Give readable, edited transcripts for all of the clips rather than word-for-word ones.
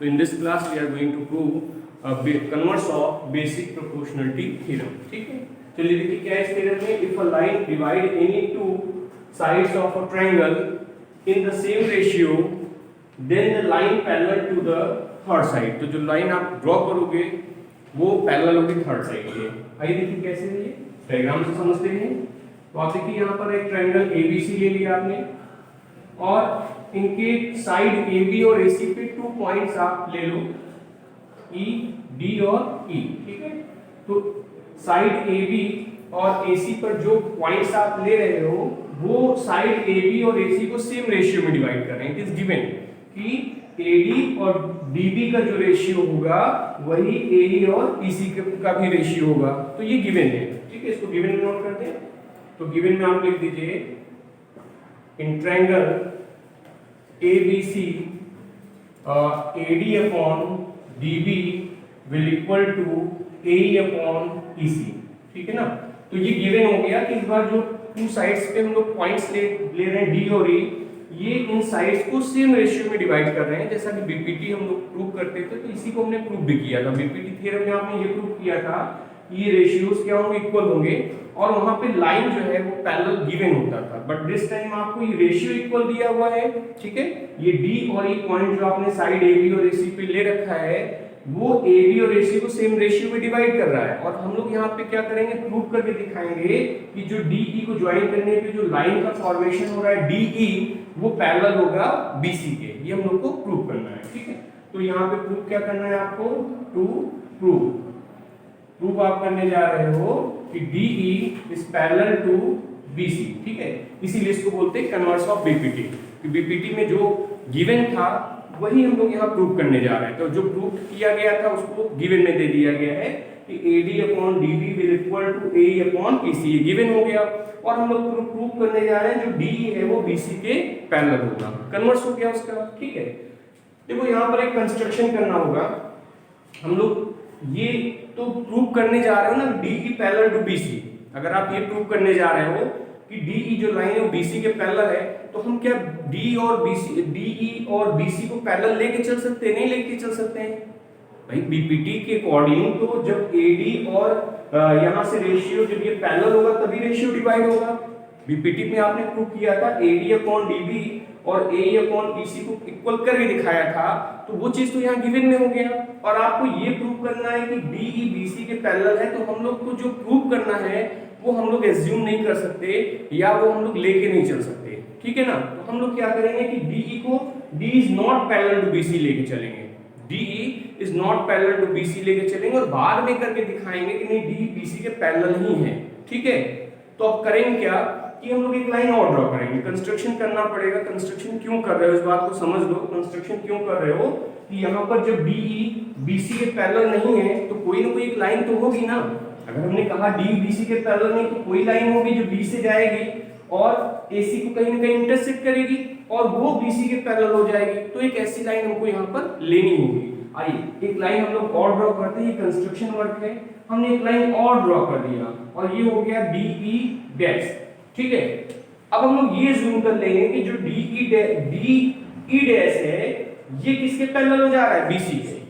तो in this class we are going to prove converse of basic proportionality theorem. ठीक है, चलिए देखिए क्या है इस थ्योरम में। If a line divide any two sides of a triangle in the same ratio then the line parallel to the third side. तो जो लाइन आप ड्रॉ करोगे वो पैरेलल होगी थर्ड साइड के। आइए देखिए कैसे है, ये डायग्राम से समझते हैं। तो आप देखिए यहाँ पर एक ट्रायंगल एबीसी ले लिया आपने और इनके साइड AB और AC पे 2 पॉइंट्स आप ले लो, E, D और E। ठीक है, तो साइड AB और AC पर जो पॉइंट्स आप ले रहे हो वो साइड AB और AC को सेम रेशियो में डिवाइड कर रहे हैं। इट इज गिवन कि AD और DB का जो रेशियो होगा वही AE और EC का भी रेशियो होगा। तो ये गिवन है। ठीक है, इसको गिवन में नोट करते हैं। तो गिवन में आप लिख दीजिए in triangle ABC AD upon DB will equal to AE upon EC। ठीक है ना, तो ये गिवन हो गया कि इस बार जो टू साइड्स पे हम लोग पॉइंट्स ले रहे हैं D और E, ये इन साइड्स को सेम रेशियो में डिवाइड कर रहे हैं। जैसा कि बीपीटी हम लोग प्रूव करते थे तो इसी को हमने प्रूव भी किया था। बीपीटी थ्योरम में आपने ये प्रूव किया था कि ये रेशियोज क्या होंगे, इक्वल होंगे और वहां पे लाइन जो है वो पैरेलल गिवन होता था। बट दिस टाइम आपको ये रेशियो इक्वल दिया हुआ है। ठीक है, ये डी और ई पॉइंट जो आपने साइड AB और AC पे ले रखा है वो AB और AC को सेम रेशियो में डिवाइड कर रहा है। और हम लोग यहाँ पे क्या करेंगे, प्रूव करके दिखाएंगे कि जो DE को ज्वाइन करने पे जो लाइन का फॉर्मेशन हो रहा है DE वो पैरेलल होगा BC के। ये हम लोग को प्रूव करना है। ठीक है, तो यहाँ पे प्रूव क्या करना है आपको, टू प्रूव आप करने जा रहे हो कि DE is parallel to BC। ठीक है, इसीलिए इसको बोलते हैं कन्वर्स ऑफ बीपीटी। कि बीपीटी में जो गिवन था वही हम लोग यहाँ प्रूव करने जा रहे हैं। तो जो प्रूव किया गया था उसको गिवन में दे दिया गया है कि AD upon DB will equal to AE upon EC। ये गिवन हो गया और हम लोग प्रूव करने जा रहे हैं जो DE है वो BC के पैरेलल होगा। कन्वर्स हो गया उसका। ठीक है, देखो यहाँ पर एक कंस्ट्रक्शन करना होगा। हम लोग ये तो प्रूव करने जा रहे हो ना DE पैरेलल टू BC। अगर आप ये प्रूव करने जा रहे हो कि DE जो लाइन है वो BC के पैरेलल है तो हम क्या DE और BC को पैरेलल लेके चल सकते हैं? नहीं लेके चल सकते हैं भाई। बीपीटी के अकॉर्डिंग तो जब AD और यहाँ से रेशियो जब ये पैरेलल होगा तभी रेशियो डिवाइड होगा। बीपीटी में आपने प्रूव किया था AD अपॉन DB और AE अपॉन EC को इक्वल करके दिखाया था, तो वो चीज तो यहाँ गिवन में हो गया। और आपको ये प्रूव करना है कि DE BC के पैरेलल है, तो हम लोग को जो प्रूव करना है वो हम लोग एज्यूम नहीं कर सकते या वो हम लोग लेके नहीं चल सकते। ठीक है ना, तो हम लोग क्या करेंगे कि DE को D is not parallel to BC लेके चलेंगे। DE is not parallel to BC लेके चलेंगे और बाद में करके दिखाएंगे कि नहीं DE BC के पैरेलल ही है। ठीक है, तो अब करेंगे क्या कि हम लोग एक लाइन और ड्रॉ करेंगे। कंस्ट्रक्शन करना पड़ेगा। कंस्ट्रक्शन क्यों कर रहे हो इस बात को समझ लो। कंस्ट्रक्शन क्यों कर रहे हो कि यहाँ पर जब DE BC के पैरेलल नहीं है तो कोई ना कोई एक लाइन तो होगी ना। अगर हमने कहा DE BC के पैरेलल नहीं तो कोई लाइन होगी जो B से जाएगी और AC को कहीं ना कहीं इंटरसेक्ट करेगी और वो BC के पैरेलल हो जाएगी। तो एक ऐसी लाइन हमको यहाँ पर लेनी होगी। आइए एक लाइन हम लोग और ड्रॉ करते हैं। ये कंस्ट्रक्शन वर्क है, हमने एक लाइन और ड्रॉ कर दिया और ये हो गया DE डैश। ठीक है, अब हम लोग ये जूम कर लेंगे कि जो DE डैश है ये किसके पैरेलल हो जा रहा है, BC के।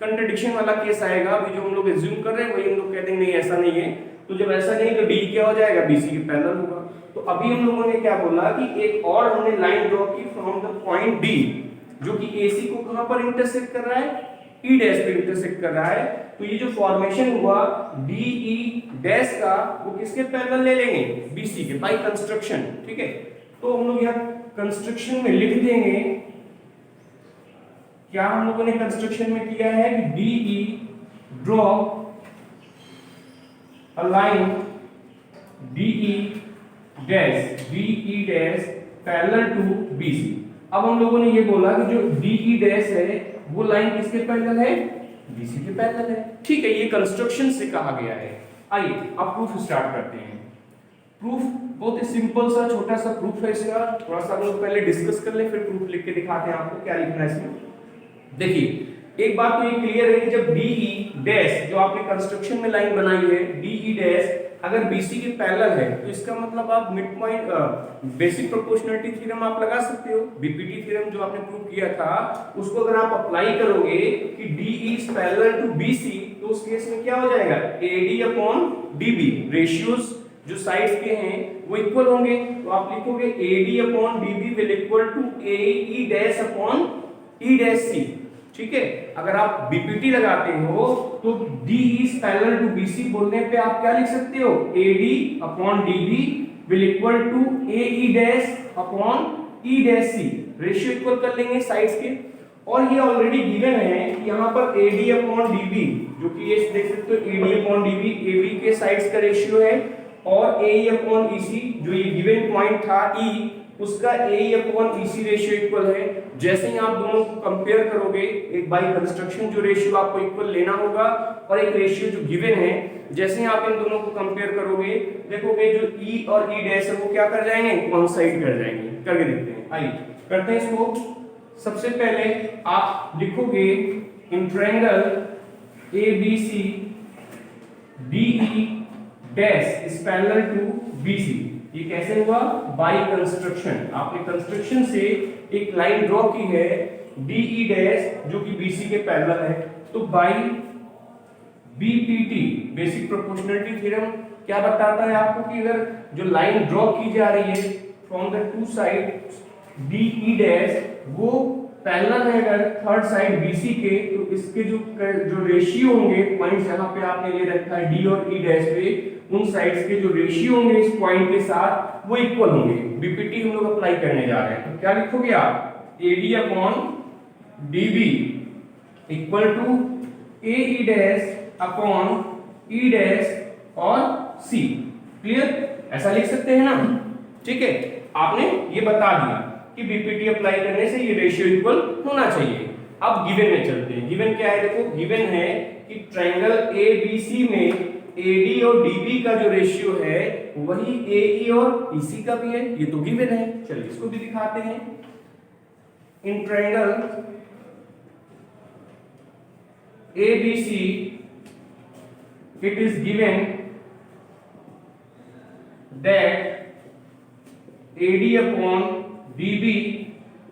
कंट्रडिक्शन वाला केस आएगा। अभी जो हम लोग एज्यूम कर रहे हैं वही हम लोग कहते हैं नहीं ऐसा नहीं है। तो जब ऐसा नहीं तो DE क्या हो जाएगा, BC के पैरेलल होगा। तो अभी हम लोगों ने क्या बोला कि एक और हमने लाइन ड्रॉ की फ्रॉम द पॉइंट D जो कि AC को कहां पर इंटरसेक्ट कर रहा है, E डैश पे इंटरसेक्ट कर रहा है। तो ये जो फॉर्मेशन हुआ DE डैश का वो किसके पैरेलल ले लेंगे, BC के, बाय कंस्ट्रक्शन। ठीक है, तो हम लोग यहाँ कंस्ट्रक्शन में लिख देंगे क्या हम लोगों ने कंस्ट्रक्शन में किया है कि DE draw a line DE dash parallel to BC। अब हम लोगों ने ये बोला कि जो DE डैश है वो लाइन किसके पैरेलल है, BC के पैरेलल है। ठीक है, ये कंस्ट्रक्शन से कहा गया है। आइए अब प्रूफ स्टार्ट करते हैं। प्रूफ बहुत ही सिंपल सा छोटा सा प्रूफ है इसका। थोड़ा सा हम लोग पहले डिस्कस कर ले फिर प्रूफ लिख के दिखाते हैं आपको क्या लिखना है इसमें। देखिए एक बात तो ये क्लियर है कि जब डीई डैश जो आपने कंस्ट्रक्शन में लाइन बनाई है डीई डैश अगर बीसी के पैरेलल है तो इसका मतलब आप mid point basic proportionality theorem आप लगा सकते हो। बीपीटी थ्योरम जो आपने प्रूव किया था उसको अगर आप अप्लाई करोगे कि DE is parallel to BC तो उस केस में क्या हो जाएगा एडी अपॉन डीबी रेशियोज जो साइड्स के हैं वो इक्वल होंगे तो आप लिखोगे AD upon DB will equal to AE dash upon E dash C. ठीक है, अगर आप बीपीटी लगाते हो तो D is parallel to BC बोलने पे आप क्या लिख सकते हो AD upon DB will equal to AE dash upon E dash C ratio equal कर लेंगे साइड्स के। और ये ऑलरेडी गिवन है कि यहाँ पर एडी अपॉन डीबी जो कि ये देख सकते हो एडी अपॉन डीबी एबी के साइड्स का रेशियो है और एई अपॉन ईसी जो ये गिवन पॉइंट था ई उसका एई अपॉन ईसी रेशियो इक्वल है। जैसे ही आप दोनों को कंपेयर करोगे एक बाय कंस्ट्रक्शन जो रेशियो आपको इक्वल लेना होगा और एक रेशियो जो गिवन है जैसे ही आप इन दोनों को कंपेयर करोगे देखोगे जो ई और ई डैश है वो क्या कर जाएंगे कोइंसाइड कर जाएंगे। करके देखते हैं, आइए करते हैं इसको। सबसे पहले आप लिखोगे in triangle ABC DE dash is parallel to BC. ये कैसे हुआ बाय कंस्ट्रक्शन, आपने कंस्ट्रक्शन से एक लाइन ड्रॉ की है डीई डैश जो कि बीसी के पैरेलल है तो by BPT basic proportionality theorem क्या बताता है आपको कि अगर जो लाइन ड्रॉ की जा रही है from the two side DE dash वो पैरेलल है अगर थर्ड साइड बीसी के तो इसके जो रेशियो होंगे पॉइंट्स यहाँ पे आपने ले रखा है डी और ई डैश पे उन साइड्स के जो रेशियो होंगे इस पॉइंट के साथ वो इक्वल होंगे। बीपीटी हम लोग अप्लाई करने जा रहे हैं तो क्या लिखोगे आप AD upon DB equal to AE dash upon E dash और सी। क्लियर, ऐसा लिख सकते हैं ना। ठीक है, आपने ये बता दिया कि बीपीटी अप्लाई करने से ये रेशियो इक्वल होना चाहिए। अब गिवन में चलते हैं। गिवन क्या है, देखो गिवन है कि ट्रायंगल एबीसी में एडी और डीबी का जो रेशियो है वही एई और ईसी का भी है, ये तो गिवन है। चलिए इसको भी दिखाते हैं। इन triangle ABC it is given that AD upon DB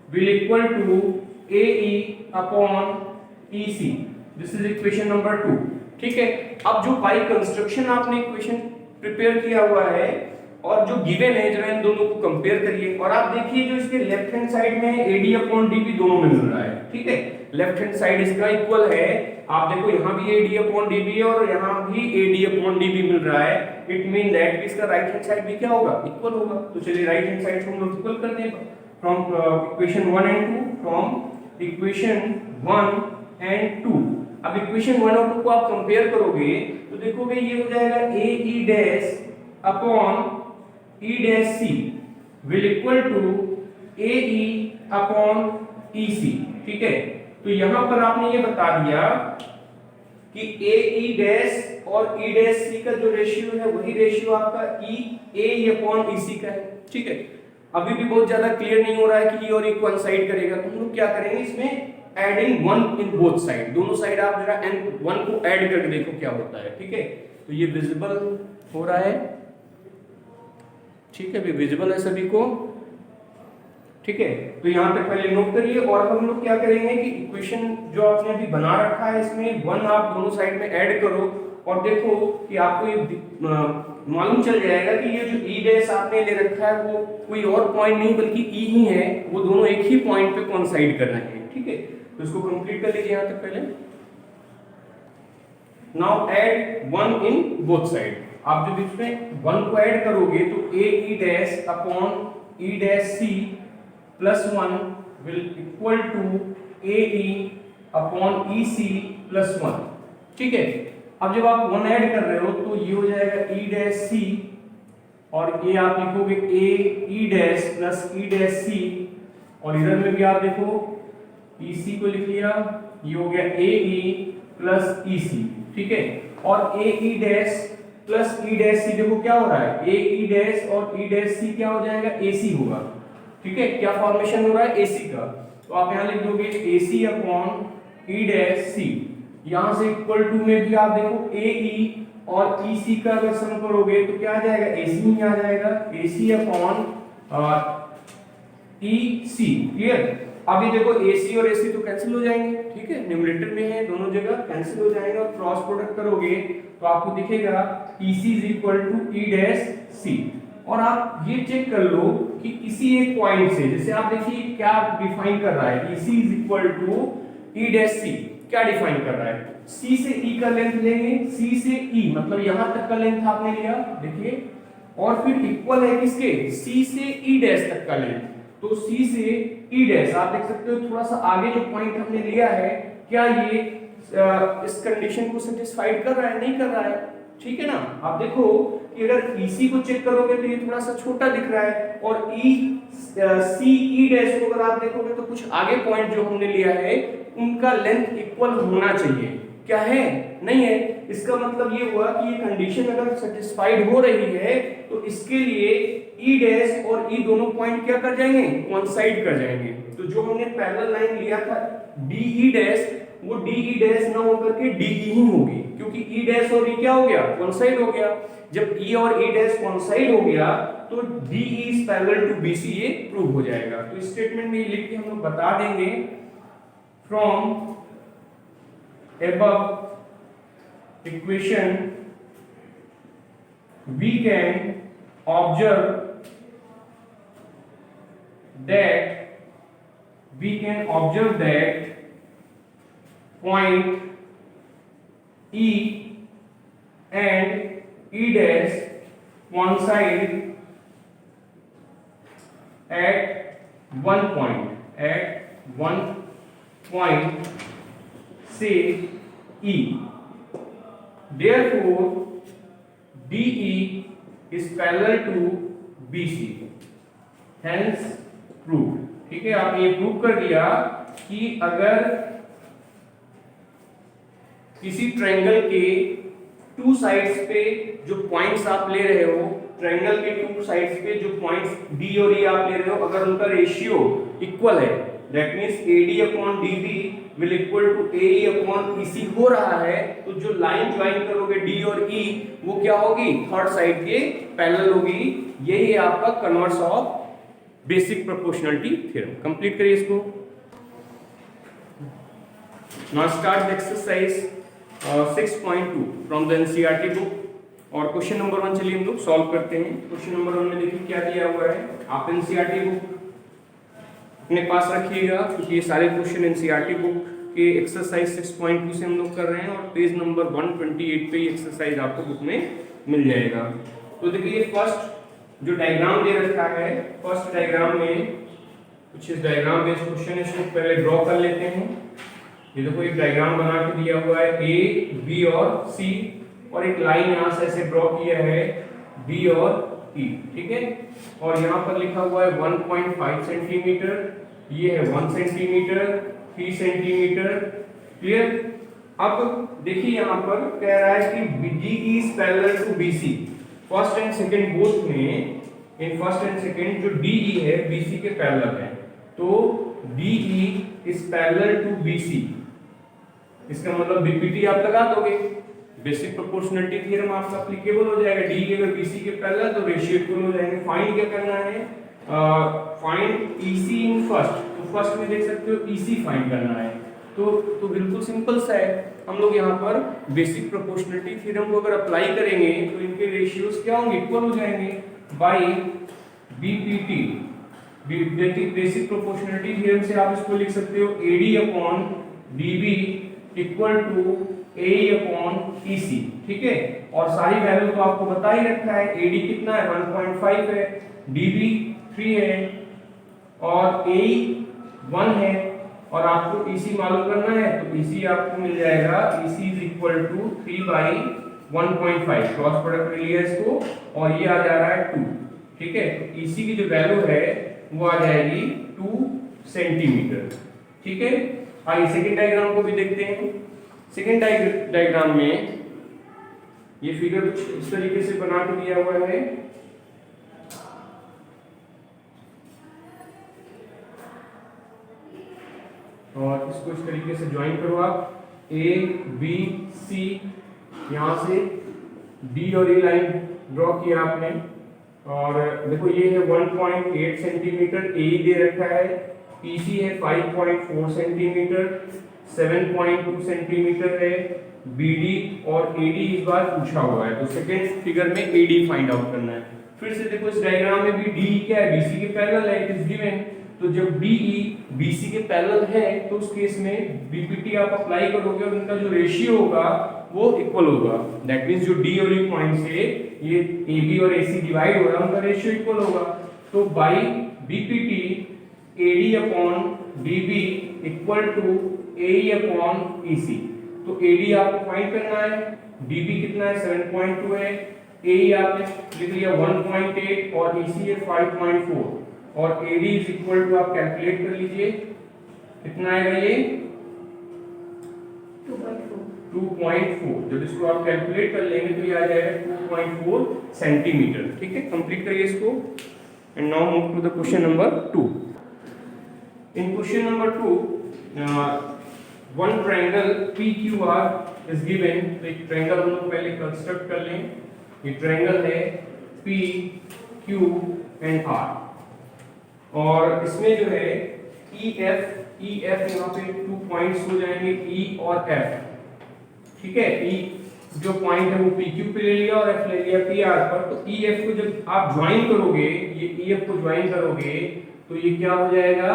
will equal to AE upon EC. This is equation number 2. ठीक है, अब जो बाय कंस्ट्रक्शन आपने इक्वेशन प्रिपेयर किया हुआ है और जो गिवन है जरा इन दोनों को कंपेयर करिए और आप देखिए जो इसके लेफ्ट हैंड साइड में AD upon DB दोनों में मिल रहा है। ठीक है, लेफ्ट हैंड साइड इसका इक्वल है। आप देखो यहाँ भी AD upon DB है और यहाँ भी AD upon DB मिल रहा है। इट मीन दैट इसका राइट हैंड साइड भी क्या होगा इक्वल होगा। तो चलिए राइट हैंड साइड को हम लोग इक्वल कर दें from equation 1 and 2 from equation 1 and 2। अब इक्वेशन 1 और 2 को आप कंपेयर करोगे तो देखोगे ये हो जाएगा AE dash upon E dash C will equal to AE upon EC। ठीक है, तो यहां पर आपने ये बता दिया कि AE डैश और E डैश C का जो रेशियो है वही रेशियो आपका AE अपॉन EC का है। ठीक है, अभी भी बहुत ज्यादा क्लियर नहीं हो रहा है कि ये और एक वन साइड करेगा तो हम लोग क्या करेंगे इसमें एडिंग 1 इन बोथ साइड। दोनों साइड आप जरा n1 को ऐड करके देखो क्या होता है। ठीक है, तो ये विजिबल हो रहा है। ठीक है, भी विजिबल है सभी को। ठीक है, तो यहां तक पहले नोट करिए और हम लोग क्या करेंगे कि इक्वेशन जो आपने अभी बना रखा है इसमें 1 आप दोनों साइड में ऐड करो और देखो कि आपको ये मालूम चल जाएगा कि ये जो ई डैश आपने ले रखा है वो कोई और पॉइंट नहीं बल्कि ई ही है, वो दोनों एक ही पॉइंट पे कोइंसाइड कर रहे हैं। ठीक है, तो इसको कंप्लीट कर लीजिए यहां तक पहले। Now add 1 in both side. आप जब इसमें 1 को ऐड करोगे तो AE dash upon E dash C plus 1 will equal to AE upon EC plus 1। ठीक है, अब जब आप 1 ऐड कर रहे हो तो ये हो जाएगा E डैश C और ये आप लिखोगे AE dash plus E dash C और इधर में भी आप देखो EC को लिख लिया, ये हो गया AE प्लस EC। ठीक है, और AE dash plus E dash C देखो क्या हो रहा है AE डैश और E डैश C क्या हो जाएगा AC होगा। ठीक है, क्या फॉर्मेशन हो रहा है AC का, तो आप यहां लिख दोगे AC अपॉन ई डैश सी, यहां से इक्वल टू में भी आप देखो ए ई और ई सी का अगर सम करोगे तो क्या आ जाएगा, ए सी ही आ जाएगा, ए सी अपॉन ई सी। क्लियर। अभी देखो ए सी और ए सी तो कैंसिल हो जाएंगे, ठीक है, न्यूमरेटर में है दोनों जगह कैंसिल हो जाएंगे, और क्रॉस प्रोडक्ट करोगे तो आपको दिखेगा E C is equal to E dash C. और आप ये चेक कर लो कि किसी एक पॉइंट से, जैसे आप देखिए क्या डिफाइन कर रहा है, E C is equal to E dash C, क्या डिफाइन कर रहा है, सी से ई का लेंथ लेंगे, सी से ई मतलब यहां तक का लेंथ आपने लिया, देखिए, और फिर इक्वल है किसके, सी से ई डैश तक का लेंथ, तो सी से ई डैश आप देख सकते हो थोड़ा सा आगे जो पॉइंट हमने लिया है, क्या ये इस कंडीशन को सेटिस्फाइड कर रहा है, नहीं कर रहा है, ठीक है ना। आप देखो कि अगर EC को चेक करोगे तो ये थोड़ा सा छोटा दिख रहा है, और सी ई डैश को अगर आप देखोगे तो कुछ आगे पॉइंट जो हमने लिया है उनका लेंथ इक्वल होना चाहिए, क्या है, नहीं है। इसका मतलब ये हुआ कि ये कंडीशन अगर सेटिस्फाइड हो रही है तो इसके लिए ई डैश और ई दोनों पॉइंट क्या कर जाएंगे, कोइंसाइड कर जाएंगे। तो जो हमने पैरेलल लाइन लिया था डी ई डैश, वो डी ई डैश ना होकर के डी ई ही होगी, क्योंकि ई डैश और ई क्या हो गया, कोइंसाइड हो गया। जब ई और ई डैश कोइंसाइड हो गया तो D E is parallel to B C, ये प्रूव हो जाएगा। तो इस स्टेटमेंट में ये लिख के हम लोग बता देंगे, from above equation we can observe that point E and E dash coincide at one point say E, therefore DE is parallel to BC, hence proved। ठीक है, आपने ये प्रूव कर दिया कि अगर किसी ट्रायंगल के टू साइड्स पे जो पॉइंट्स आप ले रहे हो, ट्रायंगल के टू साइड्स पे जो पॉइंट्स D और E आप ले रहे हो, अगर उनका रेशियो इक्वल है, that means AD upon DB will equal to AE upon EC हो रहा है, तो जो लाइन ज्वाइन करोगे D और E वो क्या होगी, थर्ड साइड के पैरेलल होगी। यही है आपका converse of basic proportionality theorem. Complete करिए इसको। Now start the exercise 6.2 from the NCERT book, और क्वेश्चन नंबर 1 चलिए हम लोग सॉल्व करते हैं। क्वेश्चन नंबर 1 में देखिए क्या दिया हुआ है, आप एनसीईआरटी बुक अपने पास रखिएगा, क्योंकि ये सारे क्वेश्चन एनसीईआरटी बुक के एक्सरसाइज 6.2 से हम लोग कर रहे हैं, और पेज नंबर 128 पे ये एक्सरसाइज आपको बुक में मिल जाएगा। तो देखिए फर्स्ट जो डायग्राम दे रखा है, फर्स्ट डायग्राम में कुछ इस डायग्राम बेस्ड क्वेश्चन है, इसको पहले ड्रॉ कर लेते हैं। ये देखो एक डायग्राम बना के दिया हुआ है ए बी और सी, और एक लाइन यहाँ से ऐसे ड्रॉ किया है बी और ई, ठीक है, और यहाँ पर लिखा हुआ है 1.5 सेंटीमीटर, ये है 1 सेंटीमीटर, 3 सेंटीमीटर। क्लियर। अब देखिए यहाँ पर कह रहा है कि D is parallel to BC, first and second both में, इन फर्स्ट एंड सेकंड जो डीई है बीसी के पैरेलल है, तो DE is parallel to BC, इसका मतलब बीपीटी आप लगा दोगे, बेसिक प्रोपोर्शनलिटी थ्योरम आपका एप्लीकेबल हो जाएगा। डी अगर बीसी के पैरेलल तो रेशियो इक्वल हो जाएंगे। फाइंड क्या करना है, फाइंड ईसी इन फर्स्ट, तो फर्स्ट में देख सकते हो ईसी फाइंड करना है, तो बिल्कुल सिंपल सा है। हम लोग यहाँ पर बेसिक प्रोपोर्शनलिटी थ्योरम को अगर अप्लाई करेंगे तो इनके रेशियोज क्या होंगे, इक्वल हो जाएंगे by BPT. Basic proportionality theorem से आप इसको लिख सकते हो AD upon DB equal to A upon EC, ठीक है, और सारी वैल्यू तो आपको बता ही रखा है। एडी कितना है 1.5 है, डीबी 3 है, और ए 1 है, और आपको ईसी मालूम करना है, तो ईसी आपको मिल जाएगा, EC is equal to 3/1.5, cross product ले लिया इसको, और ये आ जा रहा है 2, ठीक है। तो ईसी की जो वैल्यू है वो आ जाएगी 2 सेंटीमीटर, ठीक है। आइए सेकंड डायग्राम को भी देखते हैं। सेकंड डायग्राम में ये फिगर कुछ इस तरीके से बना के दिया हुआ है। और इसको इस तरीके से ज्वाइन करो आप, ए बी सी, यहाँ से डी और ए लाइन ड्रॉ किया आपने, और देखो ये है 1.8 सेंटीमीटर ए दे रखा है, पीसी है 5.4 सेंटीमीटर, 7.2 सेंटीमीटर है, बीडी और एडी इस बार पूछा हुआ है, तो सेकंड फिगर में एडी फाइंड आउट करना है। फिर से देखो इस डायग्राम में भी डी क्या है, बीसी के पैरेलल है, इट इज गिवन, तो जब डीई बीसी के पैरेलल है तो उस केस में बीपीटी आप अप्लाई करोगे और उनका जो रेशियो होगा वो इक्वल होगा, दैट मींस जो डी और ई पॉइंट से ये AB और AC डिवाइड हो रहा है उनका रेशियो इक्वल होगा, तो by BPT AD upon DB equal to AE upon EC, तो AD आपको फाइंड करना है, DB कितना है 7.2 है, AE आपने लिख लिया 1.8 और EC है 5.4, और AD इज इक्वल टू आप कैलकुलेट कर लीजिए कितना आएगा ये 2.4, जब इसको आप कैलकुलेट कर लेंगे तो ये आ जाएगा 2.4 सेंटीमीटर। ठीक है, कंप्लीट करिए इसको and now move to the question number 2। In question number 2 one triangle PQR is given, तो एक ट्रायंगल हम लोग पहले कंस्ट्रक्ट कर लें, ये ट्रायंगल है PQ एंड R, और इसमें जो है EF यहाँ पे 2 पॉइंट्स हो जाएंगे E और F, ठीक है, E जो पॉइंट है वो PQ पे ले लिया और F ले लिया PR पर, तो EF को जब आप ज्वाइन करोगे, ये EF को ज्वाइन करोगे तो ये क्या हो जाएगा,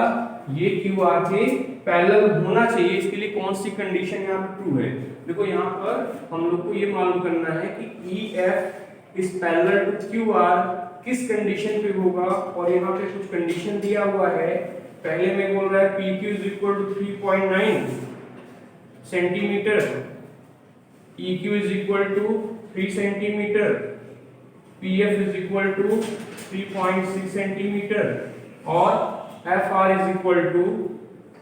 ये QR के पैरेलल होना चाहिए, इसके लिए कौन सी कंडीशन यहाँ पे ट्रू है। देखो यहाँ पर हम लोग को ये मालूम करना है कि EF is parallel to QR किस कंडीशन पे होगा, और यहाँ पे कुछ कंडीशन दिया हुआ है, पहले में बोल रहा है PQ is equal to 3.9 centimetre, EQ is equal to 3 centimeter, PF is equal to 3.6 centimeter और FR is equal to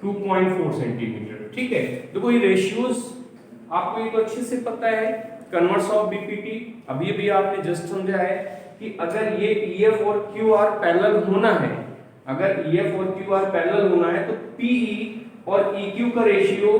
2.4 centimeter। ठीक है, देखो ये रेशियोज आपको ये तो अच्छे से पता है, कन्वर्स ऑफ बीपीटी अभी अभी आपने जस्ट समझा है कि अगर ये EF और QR पैरेलल होना है, अगर EF और QR पैरेलल होना है तो PE और EQ का रेशियो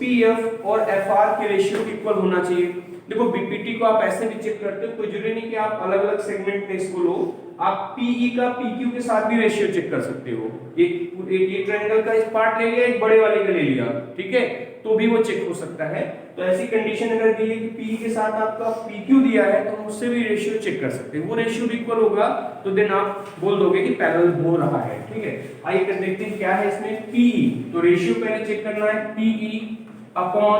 PF और FR के रेशियो इक्वल होना चाहिए। देखो बीपीटी को आप ऐसे भी चेक करते हो, कोई जरूरी नहीं कि आप अलग अलग सेगमेंट में इसको लो, आप PE का PQ के साथ भी रेशियो चेक कर सकते हो, एक ट्रायंगल का इस पार्ट ले लिया, एक बड़े वाले का ले लिया, ठीक है, तो भी वो चेक हो सकता है। तो ऐसी कंडीशन अगर दी है कि PE के साथ आपका PQ दिया है तो हम उससे भी रेशियो चेक कर सकते हैं, वो रेशियो भी इक्वल होगा तो देन आप बोल दोगे कि पैरेलल हो रहा है। ठीक है, आइए कर देखते हैं क्या है इसमें PE, तो रेशियो पहले चेक करना है, PE अपॉन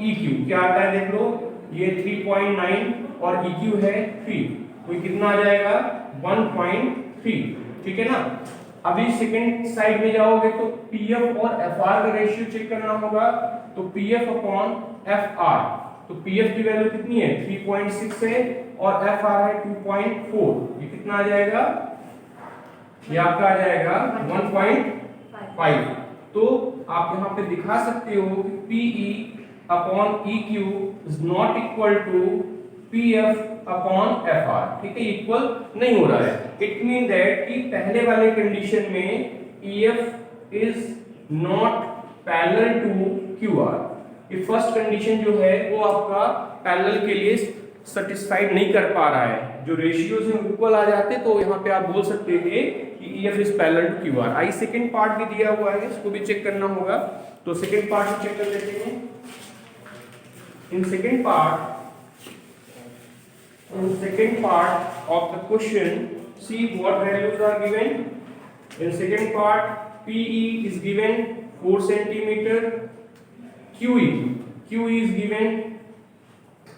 EQ क्या आता है देख लो, ये 3.9 और EQ है 3, तो ये कितना आ जाएगा 1.3, ठीक है ना। अभी सेकंड साइड में जाओगे तो PF और FR का रेशियो चेक करना होगा, तो PF अपॉन FR, तो PF की वैल्यू कितनी है 3.6 है और FR है 2.4, ये कितना आ जाएगा, ये आपका आ जाएगा 1.5। तो आप यहाँ पे दिखा सकते हो कि PE upon EQ is not equal to PF upon FR, ठीक है, इक्वल नहीं हो रहा है। इट मीन दैट कि पहले वाले कंडीशन में EF is not parallel to QR, ये फर्स्ट कंडीशन जो है वो आपका पैरेलल के लिए सेटिस्फाइड नहीं कर पा रहा है, जो रेशियोज हैं इक्वल आ जाते तो यहाँ पे आप बोल सकते थे कि EF is parallel to QR। I second part भी दिया हुआ है, इसको भी चेक करना होगा, तो सेकंड पार्ट चेक कर लेते हैं। In second part of the question, see what values are given. In second part, PE is given 4 centimeter, QE is given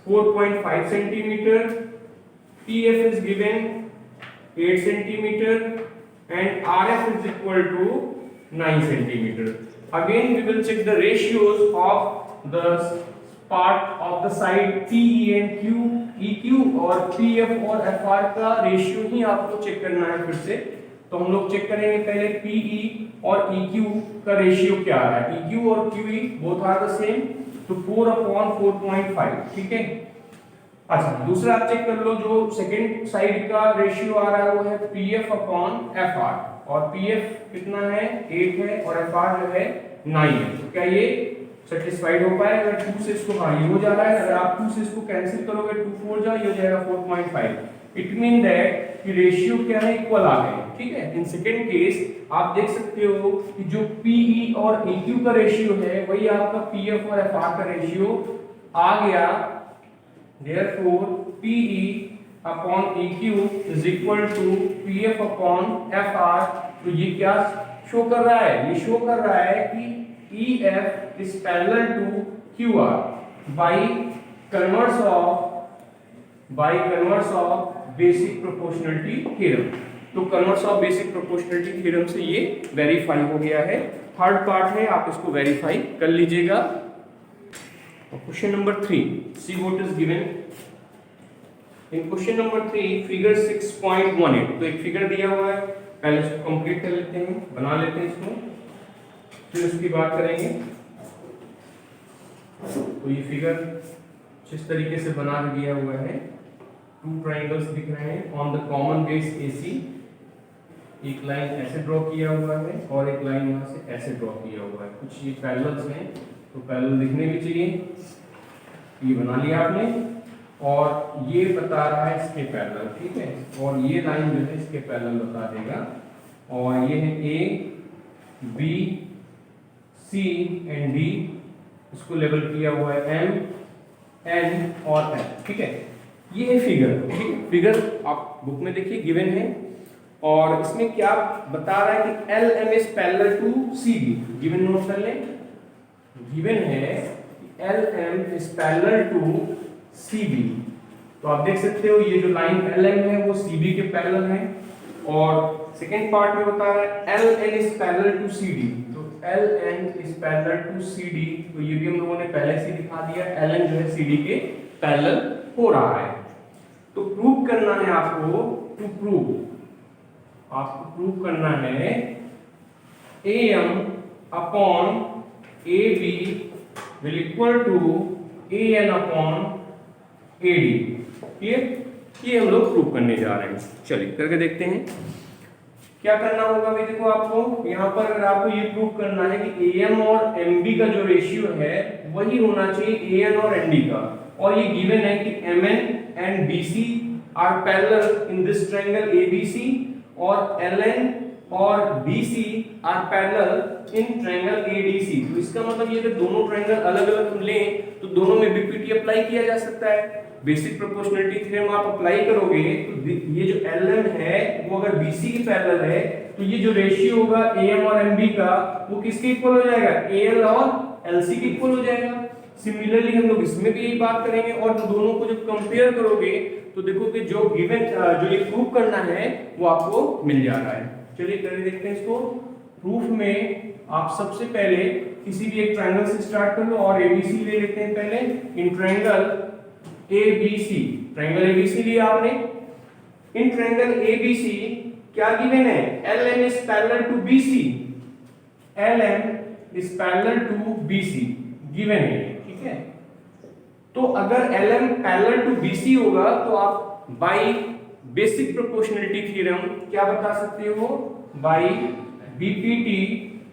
4.5 centimeter, PF is given 8 centimeter and RF is equal to 9 centimeter. Again we will check the ratios of the part of the side PE and EQ और PF और FR का ratio ही आपको check करना है फिर से। तो हम लोग चेक करेंगे पहले PE और EQ का रेशियो क्या आ रहा है, EQ और QE both are the same, तो 4/4.5, ठीक है। अच्छा, दूसरा आप चेक कर लो, जो सेकंड साइड का रेशियो आ रहा है वो है PF अपॉन FR, और PF कितना है 8 है और FR जो है 9 है। तो क्या ये सेटिस्फाइड हो पाएगा? अगर 2 से इसको, हाँ ये हो जा रहा है। अगर आप 2 से इसको कैंसिल करोगे 2 4 जा, ये हो जाएगा 4.5। इट मीन दैट कि रेशियो क्या है, इक्वल आ गए। ठीक है। इन सेकेंड केस आप देख सकते हो कि जो PE और EQ का रेशियो है वही आपका PF और FR का रेशियो आ गया। Therefore PE upon EQ is equal to PF upon FR। तो ये क्या शो कर रहा है? ये शो कर रहा है कि EF is parallel to QR by converse of basic proportionality theorem। तो converse of basic proportionality theorem से ये वेरीफाई हो गया है। थर्ड पार्ट है, आप इसको वेरीफाई कर लीजिएगा। Question number 3, see what is given in question number 3 figure 6.18। तो एक फिगर दिया हुआ है, पहले इसको कंप्लीट कर लेते हैं, बना लेते हैं इसको, फिर उसकी बात करेंगे। तो ये फिगर जिस तरीके से बना दिया हुआ है, 2 ट्राइंगल्स दिख रहे हैं on the common base AC। एक लाइन ऐसे ड्रॉ किया हुआ है और एक लाइन यहाँ से ऐसे ड्रॉ किया हुआ है। कुछ ये पैरेलल्स हैं तो पैरेलल दिखने भी चाहिए। ये बना लिया आपने, और ये बता रहा है इसके पैरेलल। ठीक है। और ये लाइन जो है इसके पैरेलल बता देगा। और ये है A B C and D, इसको लेबल किया हुआ है M N और N। ठीक है। ये है फिगर। ठीक है। फिगर आप बुक में देखिए गिवन है, और इसमें क्या बता रहा है कि LM is parallel to CD। Given note कर लें, गिवन है LM is parallel to CB। तो आप देख सकते हो ये जो लाइन LM है वो CB के पैरेलल है। और सेकेंड पार्ट में बता रहा है LN is parallel to CD। तो LN is parallel to CD, तो ये भी हम लोगों ने पहले से दिखा दिया, LN जो है CD के पैरेलल हो रहा है। तो प्रूव करना है आपको, आपको प्रूव करना है AM upon AB will equal to AN upon AD। ये हम लोग प्रूव करने जा रहे हैं। चलिए करके देखते हैं क्या करना होगा। भाई देखो, आपको यहाँ पर अगर आपको ये प्रूव करना है कि AM और MB का जो रेशियो है वही होना चाहिए AN और ND का, और ये गिवन है कि MN and BC are parallel in this triangle ABC, और LN और BC are parallel in triangle ADC। तो इसका मतलब ये कि दोनों ट्रायंगल अलग अलग हम लें तो दोनों में BPT अप्लाई किया जा सकता है। बेसिक प्रोपोर्शनलिटी थ्योरम आप अप्लाई करोगे तो ये जो LM है वो अगर BC के पैरेलल है तो ये जो रेशियो होगा AM और MB का वो किसके इक्वल हो जाएगा? AL और LC के इक्वल हो जाएगा। सिमिलरली हम लोग इसमें भी यही बात करेंगे, और दोनों को जब कंपेयर करोगे तो देखो कि जो गिवन जो ये प्रूफ करना है वो आपको मिल जा रहा है। चलिए करके देखते हैं इसको। प्रूफ में आप सबसे पहले किसी भी एक ट्रायंगल से स्टार्ट कर लो, और ABC ले लेते हैं पहले। In triangle ABC, triangle ABC लिया आपने। इन ट्रायंगल ABC क्या गिवन है? LM is parallel to BC, LM is parallel to BC given है। ठीक है। तो अगर LM पैरेलल टू BC होगा तो आप बाय बेसिक प्रोपोर्शनलिटी थ्योरम क्या बता सकते हो? बाय BPT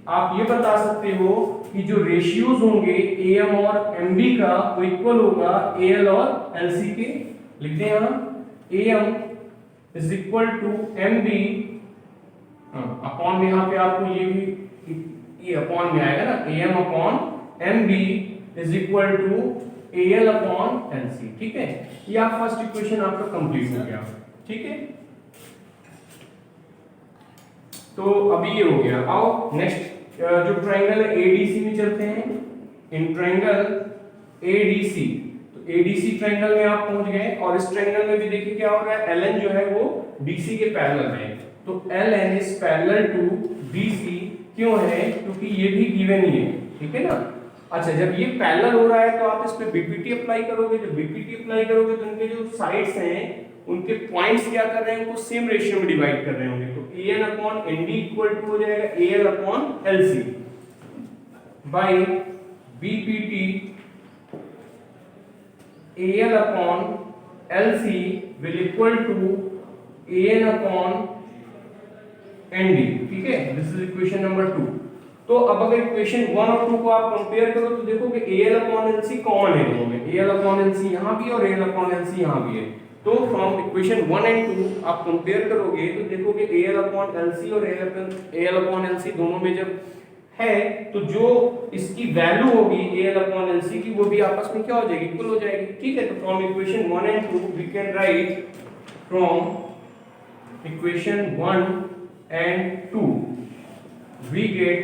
आप ये बता सकते हो कि जो रेशियोज होंगे AM और MB का वो इक्वल होगा AL और LC के। लिख दें यहाँ AM is equal to MB upon में, यहाँ पे आपको ये भी ये अपॉन में आएगा ना, AM upon MB is equal to AL upon LC। ठीक है। ये आप फर्स्ट इक्वेशन आपका कंप्लीट हो गया। ठीक है। तो अभी ये हो गया। आओ नेक्स्ट जो ट्रायंगल है ADC में चलते हैं। इन ट्रायंगल ADC, तो ADC ट्रायंगल में आप पहुंच गए, और इस ट्रायंगल में भी देखिए क्या हो रहा है, LN जो है वो BC के पैरेलल है। तो LN is parallel to BC क्यों है? क्योंकि ये भी गिवन ही है। ठीक है ना। अच्छा, जब ये पैरेलल हो रहा है तो आप इस पे BPT अप्लाई करोगे। जब BPT अप्लाई करोगे तो इनके जो साइड्स हैं उनके पॉइंट्स क्या कर रहे हैं, उनको सेम रेशियो में डिवाइड कर रहे होंगे। तो AN upon ND equal to हो जाएगा AL upon LC by BPT AL upon LC will equal to AN upon ND। ठीक है। This is equation number 2। तो अब अगर इक्वेशन 1 और 2 को आप कंपेयर करो तो देखोगे AL/LC कॉमन है दोनों में, AL/LC यहाँ भी और AL/LC यहाँ भी है। तो फ्रॉम इक्वेशन 1 एंड 2 आप कंपेयर करोगे तो देखोगे AL/LC और AL/LC दोनों में जब है तो जो इसकी वैल्यू होगी AL/LC की वो भी आपस में क्या हो जाएगी, इक्वल हो जाएगी। ठीक है, तो from equation 1 and 2 we can write from equation 1 and 2 we get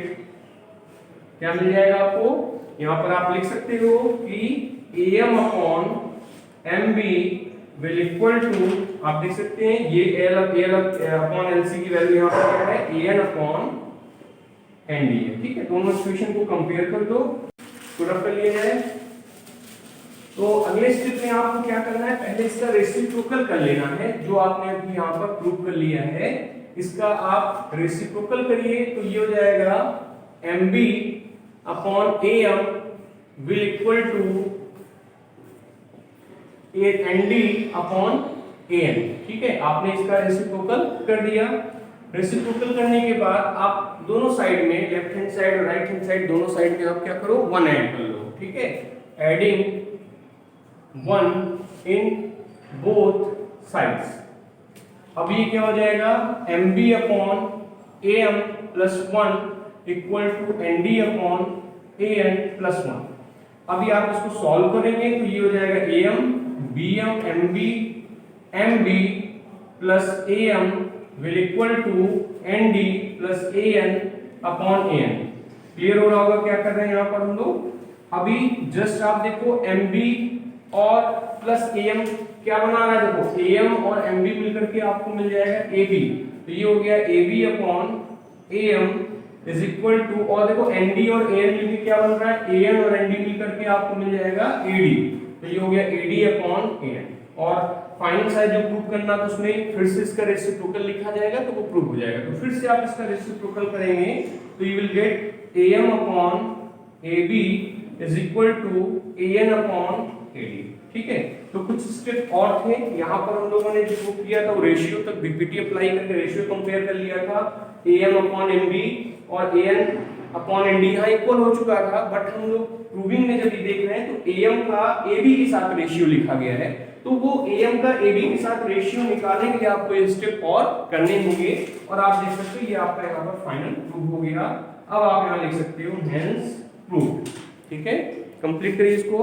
क्या मिल जाएगा आपको, यहां पर आप लिख सकते हो कि AM/MB विल इक्वल टू, आप देख सकते हैं ये AL/LC की वैल्यू यहां पर क्या है, AN/ND है। ठीक है, दोनों इक्वेशन को कंपेयर कर दो, पूरा कर लिया जाए। तो अगले स्टेप में आपको क्या करना है, पहले इसका रेसिप्रोकल कर लेना है, जो आपने अभी यहां पर प्रूव कर लिया है इसका आप रेसिप्रोकल करिए तो ये हो जाएगा MB/AM will equal to ND/AN। ठीक है, आपने इसका रेसिप्रोकल कर दिया। रेसिप्रोकल करने के बाद आप दोनों साइड में, लेफ्ट हैंड साइड और राइट हैंड साइड दोनों साइड में आप क्या करो, 1 ऐड कर लो। ठीक है, एडिंग 1 इन बोथ साइड्स। अब ये क्या हो जाएगा, MB/AM plus 1 equal to ND/AN plus 1। अभी आप इसको सॉल्व करेंगे तो ये हो जाएगा AM BM MB plus AM will equal to ND plus AN/AN। Clear हो रहा होगा क्या कर रहे हैं यहाँ पर हम लोग। अभी जस्ट आप देखो MB और प्लस AM क्या बना रहा है, देखो AM और MB मिलकर के आपको मिल जाएगा AB। तो ये हो गया AB/AM इज इक्वल टू, और देखो ND और AN मिलकर क्या बन रहा है, AN और ND मिलकर के आपको मिल जाएगा AD। तो ये हो गया AD/AN। और फाइनल साइज जो प्रूव करना तो उसमें फिर से इसका रेसिप्रोकल लिखा जाएगा तो वो प्रूव हो जाएगा। तो फिर से आप इसका रेसिप्रोकल करेंगे तो you will get AM/AB is equal to AN/AD। ठीक है, तो कुछ स्टेप और थे यहाँ पर हम लोगों ने जो किया था वो रेशियो तक BPT अप्लाई करके रेशियो कंपेयर कर लिया था। AM/MB और AN/ND यहाँ इक्वल हो चुका था, बट हम लोग प्रूविंग में जब ये देख रहे हैं तो AM का AB के साथ रेशियो लिखा गया है, तो वो AM का AB के साथ रेशियो निकालने के लिए आपको ये स्टेप और करने होंगे। और आप देख सकते हो ये आपका यहाँ पर फाइनल प्रूव हो गया। अब आप यहाँ लिख सकते हो हेंस प्रूव्ड। ठीक है, कंप्लीट करिए इसको।